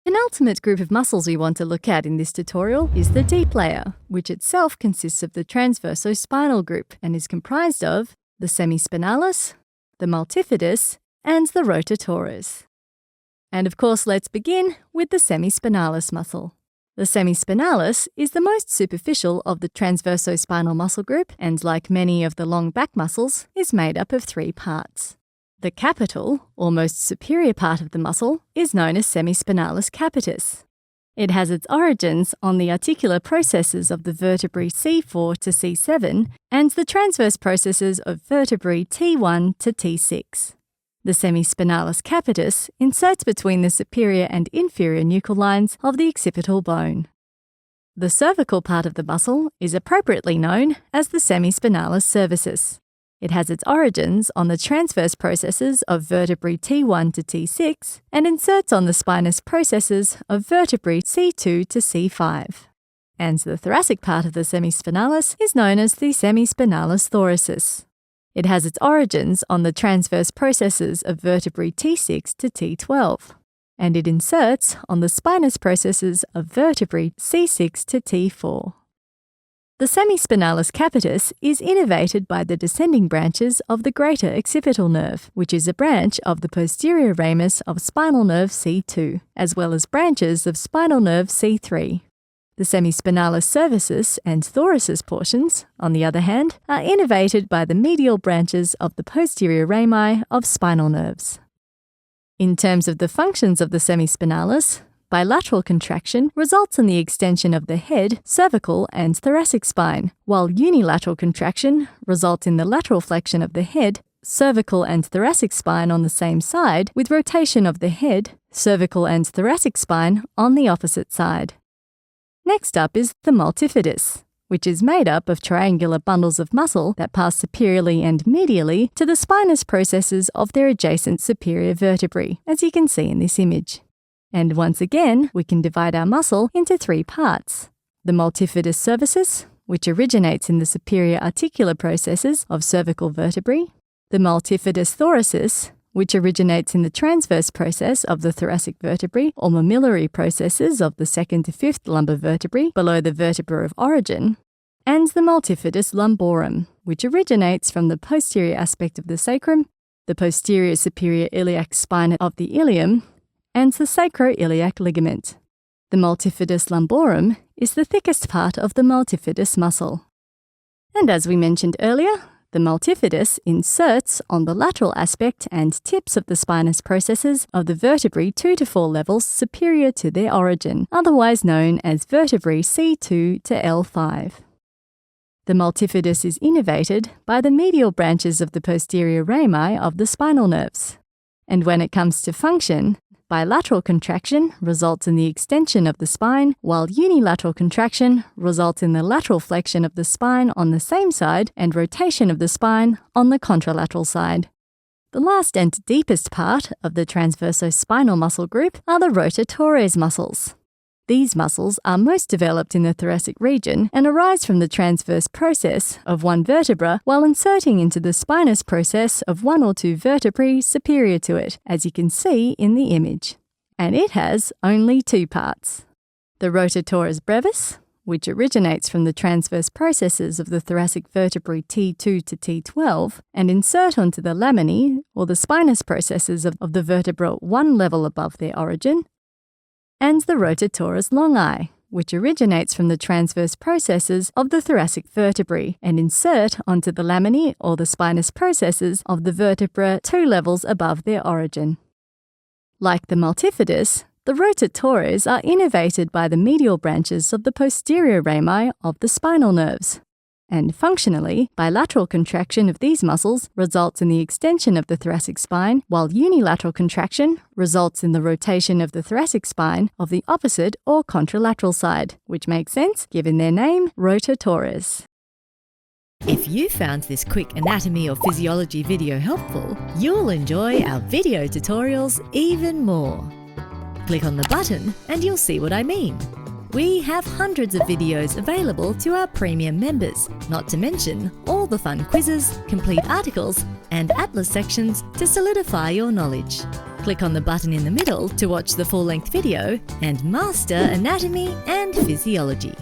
Penultimate group of muscles we want to look at in this tutorial is the deep layer, which itself consists of the transversospinal group and is comprised of the semispinalis, the multifidus, and the rotatores. And of course, let's begin with the semispinalis muscle. The semispinalis is the most superficial of the transversospinal muscle group and, like many of the long back muscles, is made up of 3 parts. The capital, or most superior part of the muscle, is known as semispinalis capitis. It has its origins on the articular processes of the vertebrae C4 to C7 and the transverse processes of vertebrae T1 to T6. The semispinalis capitis inserts between the superior and inferior nuchal lines of the occipital bone. The cervical part of the muscle is appropriately known as the semispinalis cervicis. It has its origins on the transverse processes of vertebrae T1 to T6 and inserts on the spinous processes of vertebrae C2 to C5. And the thoracic part of the semispinalis is known as the semispinalis thoracis. It has its origins on the transverse processes of vertebrae T6 to T12, and it inserts on the spinous processes of vertebrae C6 to T4. The semispinalis capitis is innervated by the descending branches of the greater occipital nerve, which is a branch of the posterior ramus of spinal nerve C2, as well as branches of spinal nerve C3. The semispinalis cervicis and thoracis portions, on the other hand, are innervated by the medial branches of the posterior rami of spinal nerves. In terms of the functions of the semispinalis, bilateral contraction results in the extension of the head, cervical, and thoracic spine, while unilateral contraction results in the lateral flexion of the head, cervical, and thoracic spine on the same side, with rotation of the head, cervical, and thoracic spine on the opposite side. Next up is the multifidus, which is made up of triangular bundles of muscle that pass superiorly and medially to the spinous processes of their adjacent superior vertebrae, as you can see in this image. And once again, we can divide our muscle into 3 parts. The multifidus cervicis, which originates in the superior articular processes of cervical vertebrae. The multifidus thoracis, which originates in the transverse process of the thoracic vertebrae or mammillary processes of the 2nd to 5th lumbar vertebrae below the vertebra of origin. And the multifidus lumborum, which originates from the posterior aspect of the sacrum, the posterior superior iliac spine of the ilium, and the sacroiliac ligament. The multifidus lumborum is the thickest part of the multifidus muscle. And as we mentioned earlier, the multifidus inserts on the lateral aspect and tips of the spinous processes of the vertebrae 2 to 4 levels superior to their origin, otherwise known as vertebrae C2 to L5. The multifidus is innervated by the medial branches of the posterior rami of the spinal nerves. And when it comes to function, bilateral contraction results in the extension of the spine, while unilateral contraction results in the lateral flexion of the spine on the same side and rotation of the spine on the contralateral side. The last and deepest part of the transversospinal muscle group are the rotatores muscles. These muscles are most developed in the thoracic region and arise from the transverse process of one vertebra while inserting into the spinous process of 1 or 2 vertebrae superior to it, as you can see in the image. And it has only 2 parts. The rotatores brevis, which originates from the transverse processes of the thoracic vertebrae T2 to T12 and insert onto the laminae, or the spinous processes of the vertebra 1 level above their origin, and the rotatores longi, which originates from the transverse processes of the thoracic vertebrae and insert onto the laminae or the spinous processes of the vertebra 2 levels above their origin. Like the multifidus, the rotatores are innervated by the medial branches of the posterior rami of the spinal nerves. And functionally, bilateral contraction of these muscles results in the extension of the thoracic spine, while unilateral contraction results in the rotation of the thoracic spine of the opposite or contralateral side, which makes sense given their name, rotatores. If you found this quick anatomy or physiology video helpful, you'll enjoy our video tutorials even more. Click on the button and you'll see what I mean. We have hundreds of videos available to our premium members, not to mention all the fun quizzes, complete articles, and atlas sections to solidify your knowledge. Click on the button in the middle to watch the full-length video and master anatomy and physiology.